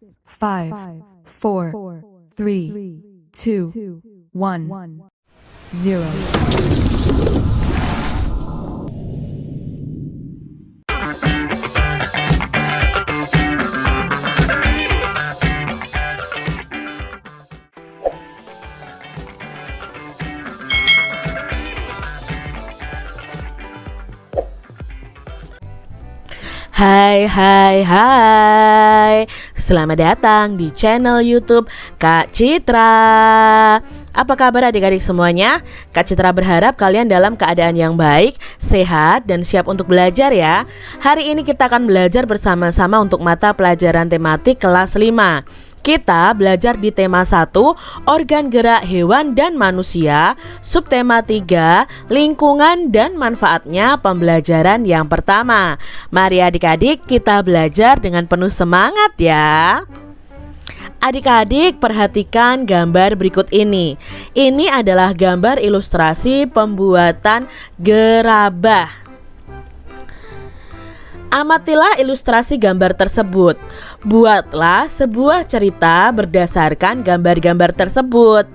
5, 4, 3, 2, 1, 0. Hai, selamat datang di channel YouTube Kak Citra. Apa kabar adik-adik semuanya? Kak Citra berharap kalian dalam keadaan yang baik, sehat, dan siap untuk belajar ya. Hari ini kita akan belajar bersama-sama untuk mata pelajaran tematik kelas 5. Kita belajar di tema 1, organ gerak hewan dan manusia, subtema 3, lingkungan dan manfaatnya pembelajaran yang pertama. Mari adik-adik kita belajar dengan penuh semangat ya. Adik-adik perhatikan gambar berikut ini. Ini adalah gambar ilustrasi pembuatan gerabah. Amatilah ilustrasi gambar tersebut. Buatlah sebuah cerita berdasarkan gambar-gambar tersebut.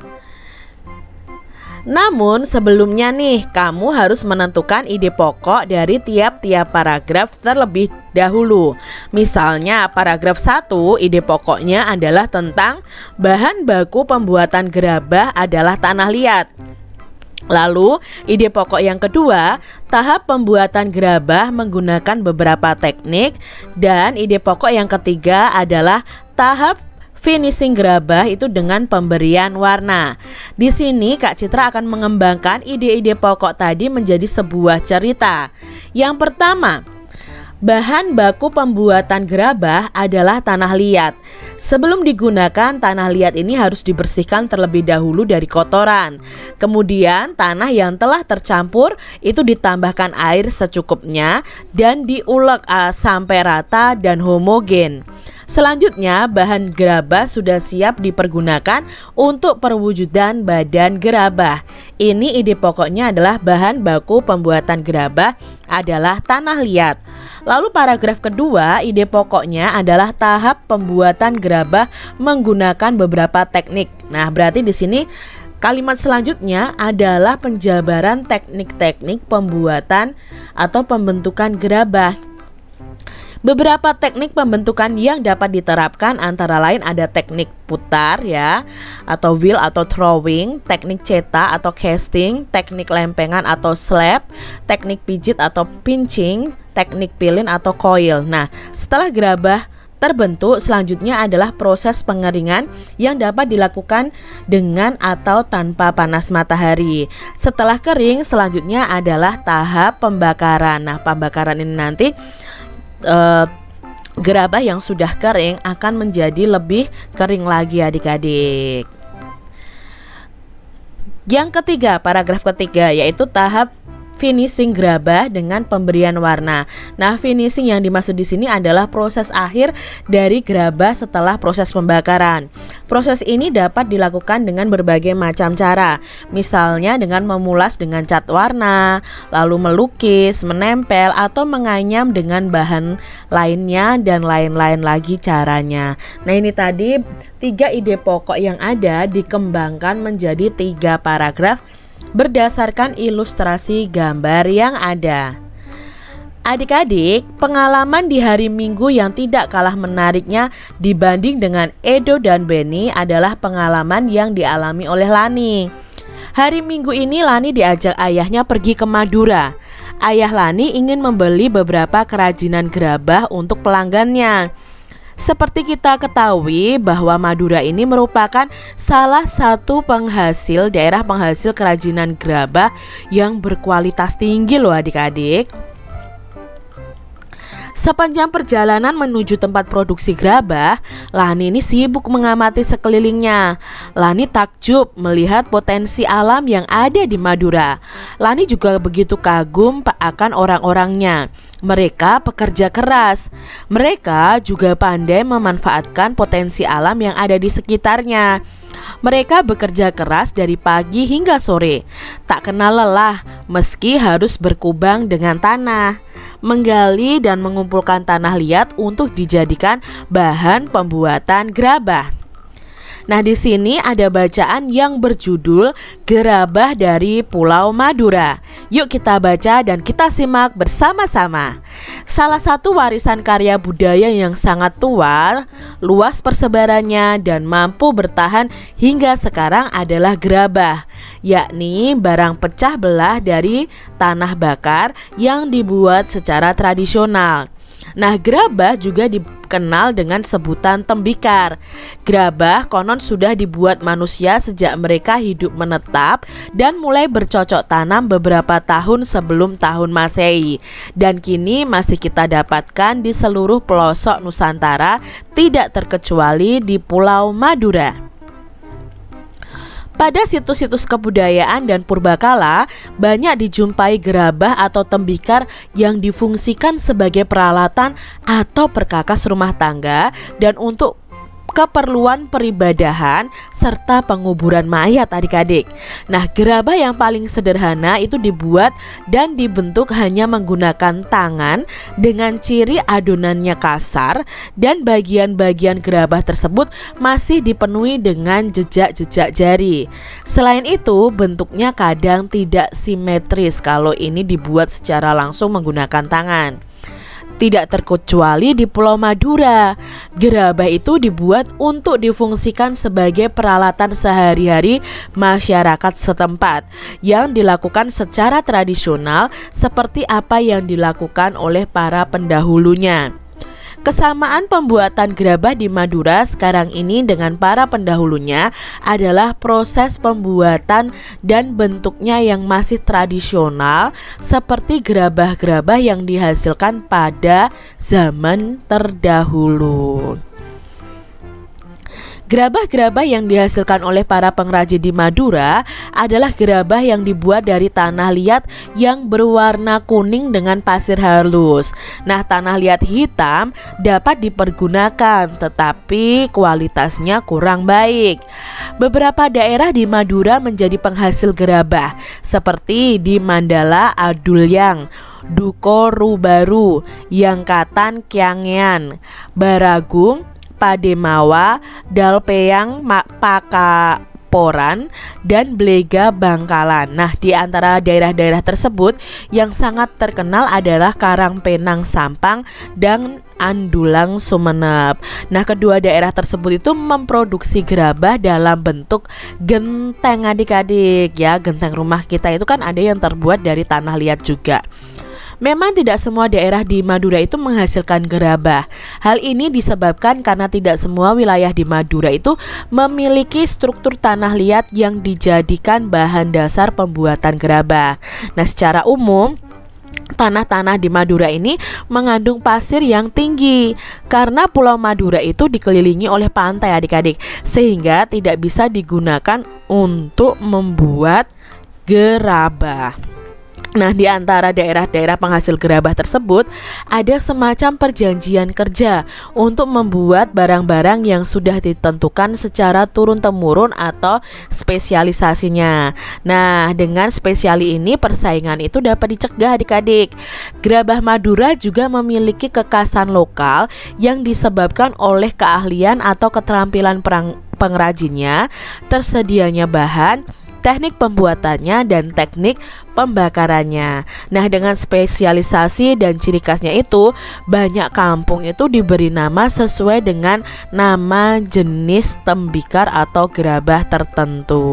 Namun sebelumnya nih, kamu harus menentukan ide pokok dari tiap-tiap paragraf terlebih dahulu. Misalnya paragraf 1, ide pokoknya adalah tentang bahan baku pembuatan gerabah adalah tanah liat. Lalu, ide pokok yang kedua, tahap pembuatan gerabah menggunakan beberapa teknik. Dan ide pokok yang ketiga adalah tahap finishing gerabah itu dengan pemberian warna. Di sini Kak Citra akan mengembangkan ide-ide pokok tadi menjadi sebuah cerita. Yang pertama, bahan baku pembuatan gerabah adalah tanah liat. Sebelum digunakan, tanah liat ini harus dibersihkan terlebih dahulu dari kotoran. Kemudian tanah yang telah tercampur itu ditambahkan air secukupnya dan diulek sampai rata dan homogen. Selanjutnya, bahan gerabah sudah siap dipergunakan untuk perwujudan badan gerabah. Ini ide pokoknya adalah bahan baku pembuatan gerabah adalah tanah liat. Lalu paragraf kedua, ide pokoknya adalah tahap pembuatan gerabah menggunakan beberapa teknik. Nah, berarti di sini kalimat selanjutnya adalah penjabaran teknik-teknik pembuatan atau pembentukan gerabah. Beberapa teknik pembentukan yang dapat diterapkan antara lain ada teknik putar ya, atau wheel atau throwing, teknik cetak atau casting, teknik lempengan atau slab, teknik pijit atau pinching, teknik pilin atau coil. Nah, setelah gerabah terbentuk, selanjutnya adalah proses pengeringan yang dapat dilakukan dengan atau tanpa panas matahari. Setelah kering, selanjutnya adalah tahap pembakaran. Nah, pembakaran ini nanti gerabah yang sudah kering akan menjadi lebih kering lagi adik-adik. Yang ketiga, paragraf ketiga, yaitu tahap finishing gerabah dengan pemberian warna. Nah, finishing yang dimaksud di sini adalah proses akhir dari gerabah setelah proses pembakaran. Proses ini dapat dilakukan dengan berbagai macam cara. Misalnya dengan memulas dengan cat warna, lalu melukis, menempel, atau menganyam dengan bahan lainnya, dan lain-lain lagi caranya. Nah, ini tadi 3 ide pokok yang ada dikembangkan menjadi 3 paragraf berdasarkan ilustrasi gambar yang ada. Adik-adik, pengalaman di hari Minggu yang tidak kalah menariknya dibanding dengan Edo dan Benny adalah pengalaman yang dialami oleh Lani. Hari Minggu ini Lani diajak ayahnya pergi ke Madura. Ayah Lani ingin membeli beberapa kerajinan gerabah untuk pelanggannya. Seperti kita ketahui bahwa Madura ini merupakan salah satu daerah penghasil kerajinan gerabah yang berkualitas tinggi loh adik-adik. Sepanjang perjalanan menuju tempat produksi gerabah, Lani ini sibuk mengamati sekelilingnya. Lani takjub melihat potensi alam yang ada di Madura. Lani juga begitu kagum akan orang-orangnya. Mereka pekerja keras. Mereka juga pandai memanfaatkan potensi alam yang ada di sekitarnya. Mereka bekerja keras dari pagi hingga sore, tak kenal lelah meski harus berkubang dengan tanah. menggali dan mengumpulkan tanah liat untuk dijadikan bahan pembuatan gerabah. Nah, di sini ada bacaan yang berjudul Gerabah dari Pulau Madura. Yuk kita baca dan kita simak bersama-sama. Salah satu warisan karya budaya yang sangat tua, luas persebarannya dan mampu bertahan hingga sekarang adalah gerabah, yakni barang pecah belah dari tanah bakar yang dibuat secara tradisional. Nah, gerabah juga dikenal dengan sebutan tembikar. Gerabah konon sudah dibuat manusia sejak mereka hidup menetap dan mulai bercocok tanam beberapa tahun sebelum tahun Masehi. Dan kini masih kita dapatkan di seluruh pelosok Nusantara, tidak terkecuali di Pulau Madura. Pada situs-situs kebudayaan dan purbakala, banyak dijumpai gerabah atau tembikar yang difungsikan sebagai peralatan atau perkakas rumah tangga dan untuk keperluan peribadahan serta penguburan mayat adik-adik. Nah, gerabah yang paling sederhana itu dibuat dan dibentuk hanya menggunakan tangan dengan ciri adonannya kasar dan bagian-bagian gerabah tersebut masih dipenuhi dengan jejak-jejak jari. Selain itu, bentuknya kadang tidak simetris kalau ini dibuat secara langsung menggunakan tangan. Tidak terkecuali di Pulau Madura, gerabah itu dibuat untuk difungsikan sebagai peralatan sehari-hari masyarakat setempat yang dilakukan secara tradisional seperti apa yang dilakukan oleh para pendahulunya. Kesamaan pembuatan gerabah di Madura sekarang ini dengan para pendahulunya adalah proses pembuatan dan bentuknya yang masih tradisional seperti gerabah-gerabah yang dihasilkan pada zaman terdahulu. Gerabah-gerabah yang dihasilkan oleh para pengrajin di Madura adalah gerabah yang dibuat dari tanah liat yang berwarna kuning dengan pasir halus. Nah, tanah liat hitam dapat dipergunakan tetapi kualitasnya kurang baik. Beberapa daerah di Madura menjadi penghasil gerabah seperti di Mandala Adulyang, Duko Rubaru, Yangkatan Kyangyan, Baragung, Pademawa, Dalpeyang, Pakaporan, dan Blega Bangkalan. Nah, di antara daerah-daerah tersebut yang sangat terkenal adalah Karangpenang Sampang dan Andulang Sumenep. Nah, kedua daerah tersebut itu memproduksi gerabah dalam bentuk genteng adik-adik ya. Genteng rumah kita itu kan ada yang terbuat dari tanah liat juga. Memang tidak semua daerah di Madura itu menghasilkan gerabah. Hal ini disebabkan karena tidak semua wilayah di Madura itu memiliki struktur tanah liat yang dijadikan bahan dasar pembuatan gerabah. Nah, secara umum tanah-tanah di Madura ini mengandung pasir yang tinggi karena Pulau Madura itu dikelilingi oleh pantai adik-adik, sehingga tidak bisa digunakan untuk membuat gerabah. Nah, di antara daerah-daerah penghasil gerabah tersebut ada semacam perjanjian kerja untuk membuat barang-barang yang sudah ditentukan secara turun-temurun atau spesialisasinya. Nah, dengan spesiali ini persaingan itu dapat dicegah adik-adik. Gerabah Madura juga memiliki kekhasan lokal yang disebabkan oleh keahlian atau keterampilan pengrajinnya, tersedianya bahan, teknik pembuatannya, dan teknik pembakarannya. Nah, dengan spesialisasi dan ciri khasnya itu, banyak kampung itu diberi nama sesuai dengan nama jenis tembikar atau gerabah tertentu.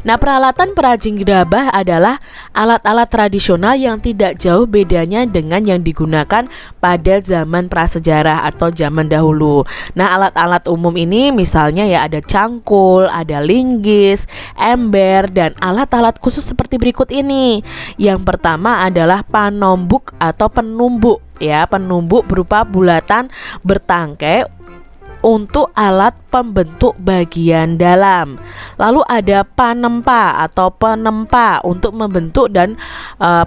Nah, peralatan perajin gerabah adalah alat-alat tradisional yang tidak jauh bedanya dengan yang digunakan pada zaman prasejarah atau zaman dahulu. Nah, alat-alat umum ini misalnya ya ada cangkul, ada linggis, ember, dan alat-alat khusus seperti berikut ini. Yang pertama adalah panombuk atau penumbuk ya. Penumbuk berupa bulatan bertangkai untuk alat pembentuk bagian dalam. Lalu ada panempa atau penempa untuk membentuk dan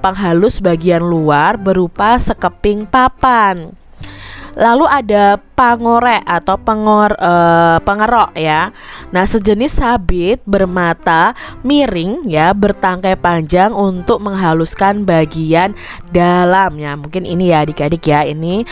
penghalus bagian luar berupa sekeping papan. Lalu ada pangorek atau pengerok ya. Nah, sejenis sabit bermata miring ya, bertangkai panjang untuk menghaluskan bagian dalamnya. Mungkin ini ya adik-adik ya, ini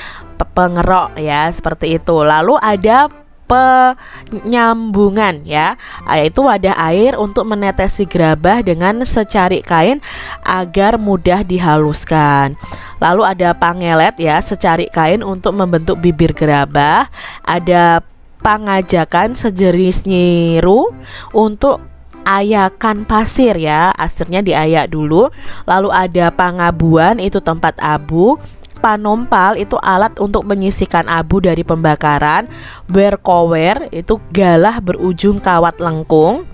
pengerok ya, seperti itu. Lalu ada penyambungan ya, yaitu wadah air untuk menetesi gerabah dengan secari kain agar mudah dihaluskan. Lalu ada pangelet ya, secari kain untuk membentuk bibir gerabah. Ada pangajakan, sejenis nyiru untuk ayakan pasir ya, asirnya diayak dulu. Lalu ada pangabuan, itu tempat abu. Panompal itu alat untuk menyisihkan abu dari pembakaran. Berkower itu galah berujung kawat lengkung.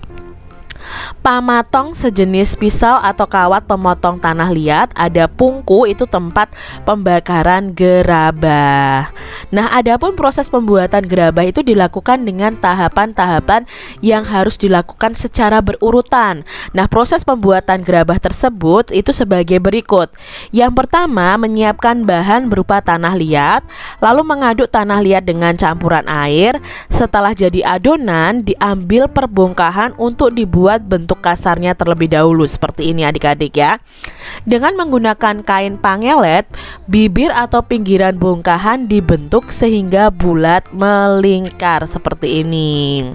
Pamatong, sejenis pisau atau kawat pemotong tanah liat. Ada pungku, itu tempat pembakaran gerabah. Nah, adapun proses pembuatan gerabah itu dilakukan dengan tahapan-tahapan yang harus dilakukan secara berurutan. Nah, proses pembuatan gerabah tersebut itu sebagai berikut. Yang pertama, menyiapkan bahan berupa tanah liat, lalu mengaduk tanah liat dengan campuran air. Setelah jadi adonan, diambil perbongkahan untuk dibuat bentuk kasarnya terlebih dahulu, seperti ini adik-adik ya. Dengan menggunakan kain pangelet, bibir atau pinggiran bongkahan dibentuk sehingga bulat melingkar seperti ini.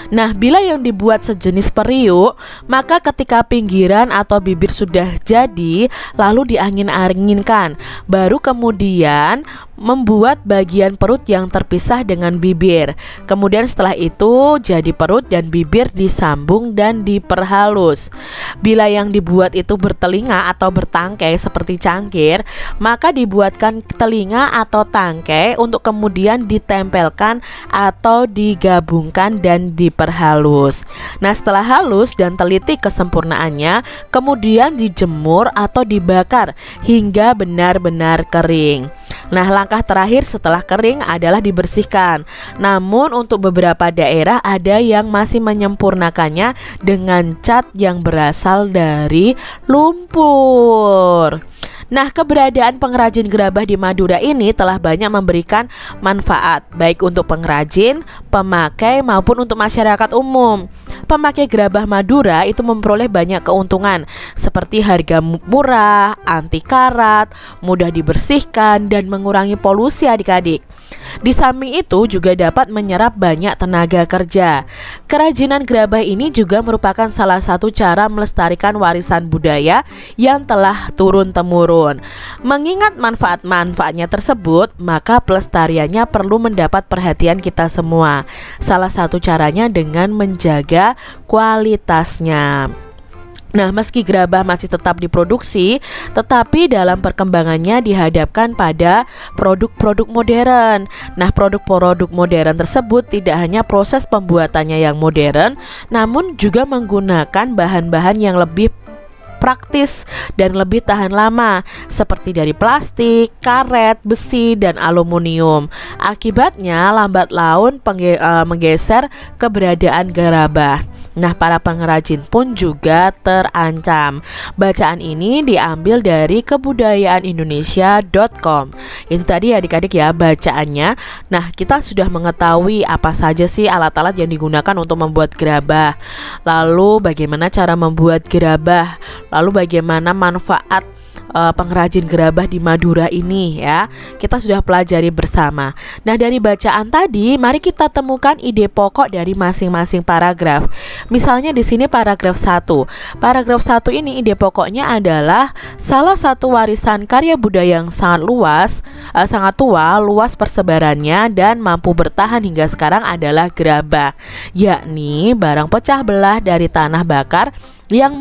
Nah, bila yang dibuat sejenis periuk, maka ketika pinggiran atau bibir sudah jadi, lalu diangin-anginkan, baru kemudian membuat bagian perut yang terpisah dengan bibir. Kemudian setelah itu jadi perut dan bibir disambung dan diperhalus. Bila yang dibuat itu bertelinga atau bertangkai seperti cangkir, maka dibuatkan telinga atau tangkai untuk kemudian ditempelkan atau digabungkan dan diperhalus. Nah, setelah halus dan teliti kesempurnaannya, kemudian dijemur atau dibakar hingga benar-benar kering. Nah, langkah terakhir setelah kering adalah dibersihkan. Namun untuk beberapa daerah ada yang masih menyempurnakannya dengan cat yang berasal dari lumpur. Nah, keberadaan pengrajin gerabah di Madura ini telah banyak memberikan manfaat, baik untuk pengrajin, pemakai, maupun untuk masyarakat umum. Pemakai gerabah Madura itu memperoleh banyak keuntungan, seperti harga murah, anti karat, mudah dibersihkan, dan mengurangi polusi adik-adik. Di samping itu juga dapat menyerap banyak tenaga kerja. Kerajinan gerabah ini juga merupakan salah satu cara melestarikan warisan budaya yang telah turun-temurun. Mengingat manfaat-manfaatnya tersebut, maka pelestariannya perlu mendapat perhatian kita semua. Salah satu caranya dengan menjaga kualitasnya. Nah, meski gerabah masih tetap diproduksi, tetapi dalam perkembangannya dihadapkan pada produk-produk modern. Nah, produk-produk modern tersebut tidak hanya proses pembuatannya yang modern, namun juga menggunakan bahan-bahan yang lebih praktis dan lebih tahan lama, seperti dari plastik, karet, besi, dan aluminium. Akibatnya lambat laun menggeser keberadaan gerabah. Nah, para pengrajin pun juga terancam. Bacaan ini diambil dari kebudayanindonesia.com. Itu tadi adik-adik ya bacaannya. Nah, kita sudah mengetahui apa saja sih alat-alat yang digunakan untuk membuat gerabah. Lalu bagaimana cara membuat gerabah? Lalu bagaimana manfaat pengrajin gerabah di Madura ini ya. Kita sudah pelajari bersama. Nah, dari bacaan tadi mari kita temukan ide pokok dari masing-masing paragraf. Misalnya di sini paragraf 1. Paragraf 1 ini ide pokoknya adalah salah satu warisan karya budaya yang sangat tua, luas persebarannya dan mampu bertahan hingga sekarang adalah gerabah, yakni barang pecah belah dari tanah bakar yang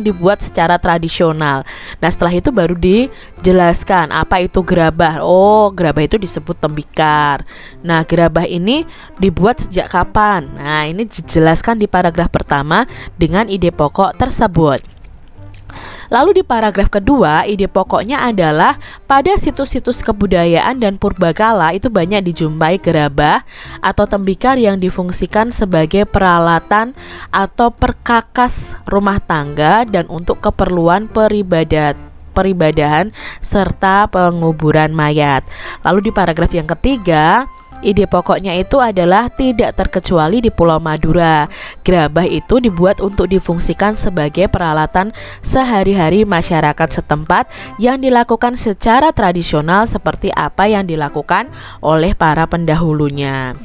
dibuat secara tradisional. Nah, setelah itu baru dijelaskan apa itu gerabah. Oh, gerabah itu disebut tembikar. Nah, gerabah ini dibuat sejak kapan? Nah, ini dijelaskan di paragraf pertama dengan ide pokok tersebut. Lalu di paragraf kedua, ide pokoknya adalah pada situs-situs kebudayaan dan purbakala itu banyak dijumpai gerabah atau tembikar yang difungsikan sebagai peralatan atau perkakas rumah tangga dan untuk keperluan peribadatan peribadahan serta penguburan mayat. Lalu di paragraf yang ketiga, ide pokoknya itu adalah tidak terkecuali di Pulau Madura. Gerabah itu dibuat untuk difungsikan sebagai peralatan sehari-hari masyarakat setempat yang dilakukan secara tradisional seperti apa yang dilakukan oleh para pendahulunya.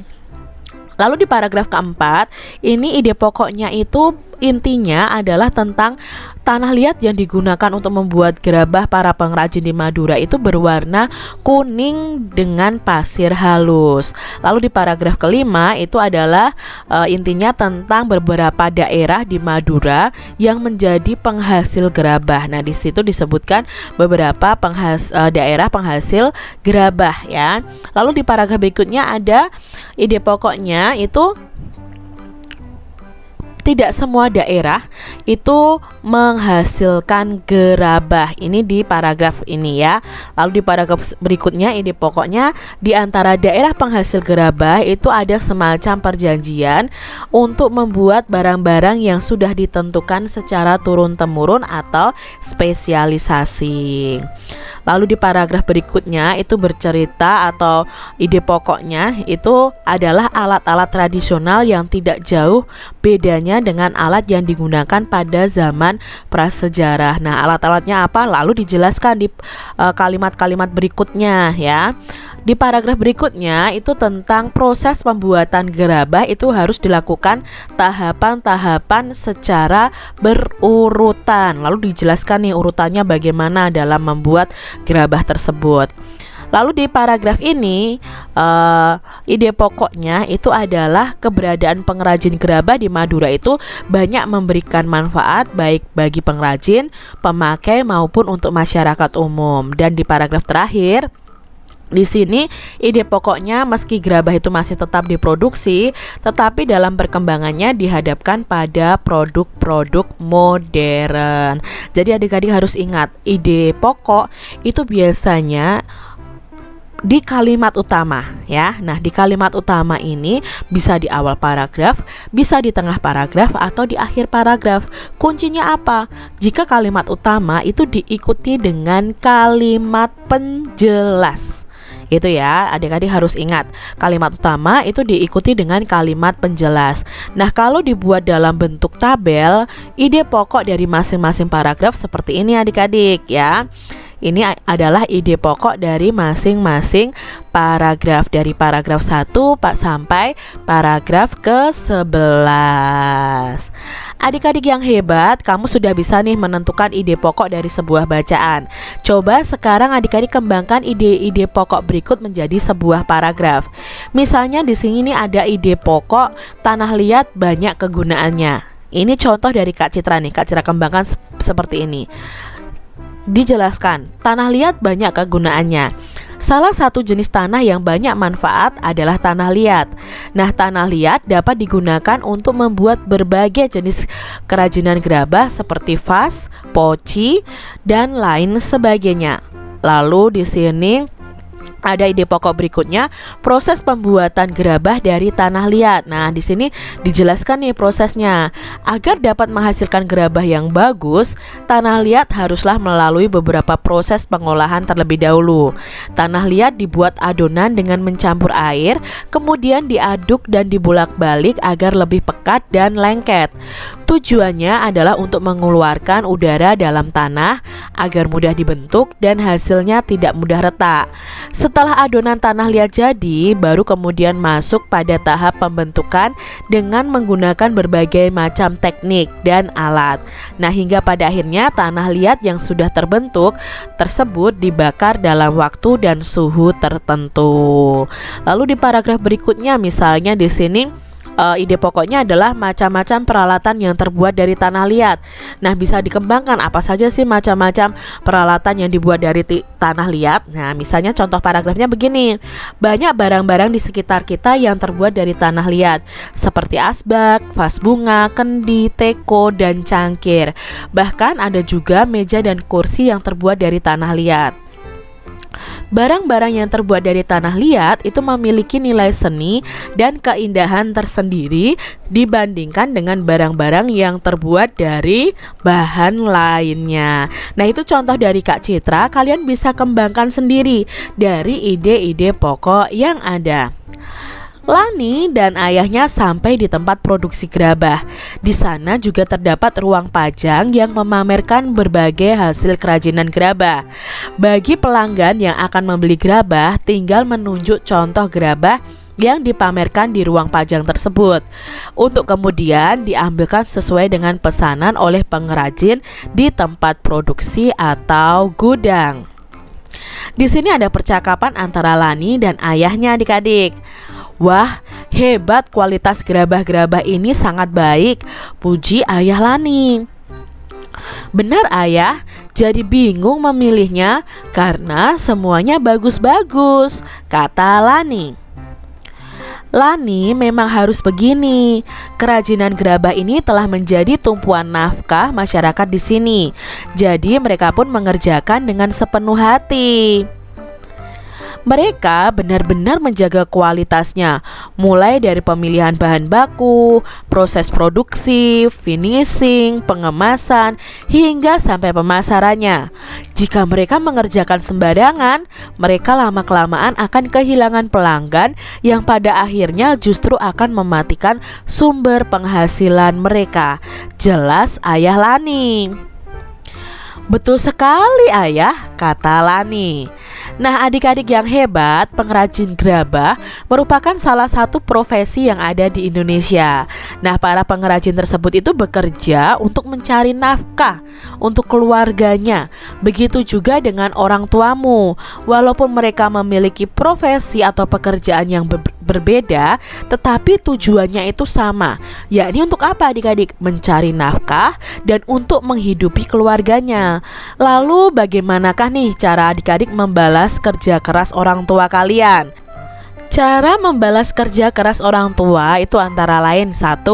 Lalu di paragraf keempat, ini ide pokoknya itu intinya adalah tentang tanah liat yang digunakan untuk membuat gerabah para pengrajin di Madura itu berwarna kuning dengan pasir halus. Lalu di paragraf kelima itu adalah intinya tentang beberapa daerah di Madura yang menjadi penghasil gerabah. Nah, di situ disebutkan beberapa daerah penghasil gerabah ya. Lalu di paragraf berikutnya ada ide pokoknya itu tidak semua daerah itu menghasilkan gerabah. Ini di paragraf ini ya. Lalu di paragraf berikutnya ide pokoknya di antara daerah penghasil gerabah itu ada semacam perjanjian untuk membuat barang-barang yang sudah ditentukan secara turun-temurun atau spesialisasi. Lalu di paragraf berikutnya itu bercerita atau ide pokoknya itu adalah alat-alat tradisional yang tidak jauh bedanya dengan alat yang digunakan pada zaman prasejarah. Nah, alat-alatnya apa? Lalu dijelaskan di kalimat-kalimat berikutnya ya. Di paragraf berikutnya itu tentang proses pembuatan gerabah itu harus dilakukan tahapan-tahapan secara berurutan. Lalu dijelaskan nih urutannya bagaimana dalam membuat gerabah tersebut. Lalu di paragraf ini ide pokoknya itu adalah keberadaan pengrajin gerabah di Madura itu banyak memberikan manfaat baik bagi pengrajin, pemakai maupun untuk masyarakat umum. Dan di paragraf terakhir di sini ide pokoknya meski gerabah itu masih tetap diproduksi, tetapi dalam perkembangannya dihadapkan pada produk-produk modern. Jadi adik-adik harus ingat, ide pokok itu biasanya di kalimat utama ya. Nah, di kalimat utama ini bisa di awal paragraf, bisa di tengah paragraf atau di akhir paragraf. Kuncinya apa? Jika kalimat utama itu diikuti dengan kalimat penjelas. Itu ya, adik-adik harus ingat, kalimat utama itu diikuti dengan kalimat penjelas. Nah, kalau dibuat dalam bentuk tabel, ide pokok dari masing-masing paragraf seperti ini adik-adik ya. Ini adalah ide pokok dari masing-masing paragraf, dari paragraf 1 sampai paragraf ke-11. Adik-adik yang hebat, kamu sudah bisa nih menentukan ide pokok dari sebuah bacaan. Coba sekarang adik-adik kembangkan ide-ide pokok berikut menjadi sebuah paragraf. Misalnya di sini nih ada ide pokok tanah liat banyak kegunaannya. Ini contoh dari Kak Citra nih, Kak Citra kembangkan seperti ini. Dijelaskan, tanah liat banyak kegunaannya. Salah satu jenis tanah yang banyak manfaat adalah tanah liat. Nah, tanah liat dapat digunakan untuk membuat berbagai jenis kerajinan gerabah seperti vas, poci, dan lain sebagainya. Lalu di sini ada ide pokok berikutnya, proses pembuatan gerabah dari tanah liat. Nah, di sini dijelaskan nih prosesnya. Agar dapat menghasilkan gerabah yang bagus, tanah liat haruslah melalui beberapa proses pengolahan terlebih dahulu. Tanah liat dibuat adonan dengan mencampur air, kemudian diaduk dan dibolak-balik agar lebih pekat dan lengket. Tujuannya adalah untuk mengeluarkan udara dalam tanah agar mudah dibentuk dan hasilnya tidak mudah retak. Setelah adonan tanah liat jadi, baru kemudian masuk pada tahap pembentukan dengan menggunakan berbagai macam teknik dan alat. Nah, hingga pada akhirnya tanah liat yang sudah terbentuk tersebut dibakar dalam waktu dan suhu tertentu. Lalu di paragraf berikutnya misalnya di sini ide pokoknya adalah macam-macam peralatan yang terbuat dari tanah liat. Nah, bisa dikembangkan apa saja sih macam-macam peralatan yang dibuat dari tanah liat. Nah, misalnya contoh paragrafnya begini. Banyak barang-barang di sekitar kita yang terbuat dari tanah liat, seperti asbak, vas bunga, kendi, teko, dan cangkir. Bahkan ada juga meja dan kursi yang terbuat dari tanah liat. Barang-barang yang terbuat dari tanah liat itu memiliki nilai seni dan keindahan tersendiri dibandingkan dengan barang-barang yang terbuat dari bahan lainnya. Nah, itu contoh dari Kak Citra, kalian bisa kembangkan sendiri dari ide-ide pokok yang ada. Lani dan ayahnya sampai di tempat produksi gerabah. Di sana juga terdapat ruang pajang yang memamerkan berbagai hasil kerajinan gerabah. Bagi pelanggan yang akan membeli gerabah, tinggal menunjuk contoh gerabah yang dipamerkan di ruang pajang tersebut untuk kemudian diambilkan sesuai dengan pesanan oleh pengrajin di tempat produksi atau gudang. Di sini ada percakapan antara Lani dan ayahnya, adik-adik. Wah, hebat, kualitas gerabah-gerabah ini sangat baik, puji ayah Lani. Benar ayah, jadi bingung memilihnya karena semuanya bagus-bagus, kata Lani. Lani, memang harus begini. Kerajinan gerabah ini telah menjadi tumpuan nafkah masyarakat di sini. Jadi mereka pun mengerjakan dengan sepenuh hati. Mereka benar-benar menjaga kualitasnya, mulai dari pemilihan bahan baku, proses produksi, finishing, pengemasan, hingga sampai pemasarannya. Jika mereka mengerjakan sembarangan, mereka lama-kelamaan akan kehilangan pelanggan yang pada akhirnya justru akan mematikan sumber penghasilan mereka. Jelas ayah Lani. Betul sekali ayah, kata Lani. Nah, adik-adik yang hebat, pengrajin gerabah merupakan salah satu profesi yang ada di Indonesia. Nah, para pengrajin tersebut itu bekerja untuk mencari nafkah untuk keluarganya. Begitu juga dengan orang tuamu. Walaupun mereka memiliki profesi atau pekerjaan yang berbeda, tetapi tujuannya itu sama, yakni untuk apa adik-adik? Mencari nafkah dan untuk menghidupi keluarganya. Lalu bagaimanakah nih cara adik-adik membalas kerja keras orang tua kalian? Cara membalas kerja keras orang tua itu antara lain: 1.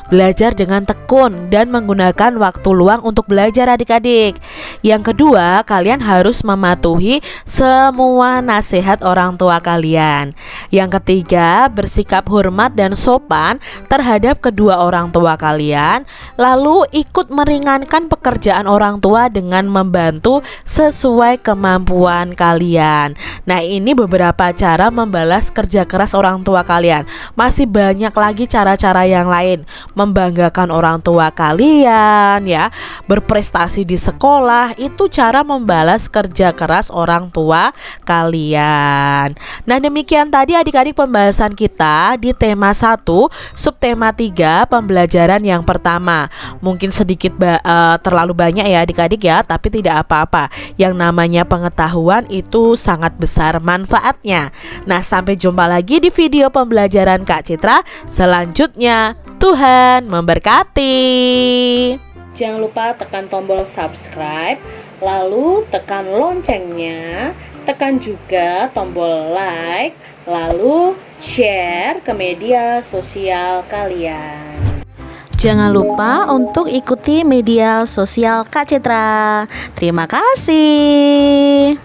Belajar dengan tekun dan menggunakan waktu luang untuk belajar adik-adik. Yang kedua, kalian harus mematuhi semua nasihat orang tua kalian. Yang ketiga, bersikap hormat dan sopan terhadap kedua orang tua kalian. Lalu ikut meringankan pekerjaan orang tua dengan membantu sesuai kemampuan kalian. Nah, ini beberapa cara membalas kerja keras orang tua kalian. Masih banyak lagi cara-cara yang lain. Membanggakan orang tua kalian ya, berprestasi di sekolah, itu cara membalas kerja keras orang tua kalian. Nah, demikian tadi adik-adik pembahasan kita di tema 1, subtema 3, pembelajaran yang pertama. Mungkin sedikit terlalu banyak ya adik-adik ya, tapi tidak apa-apa. Yang namanya pengetahuan itu sangat besar manfaatnya. Nah, sampai jumpa lagi di video pembelajaran Kak Citra selanjutnya. Tuhan memberkati. Jangan lupa tekan tombol subscribe, lalu tekan loncengnya, tekan juga tombol like, lalu share ke media sosial kalian. Jangan lupa untuk ikuti media sosial Kak Citra. Terima kasih.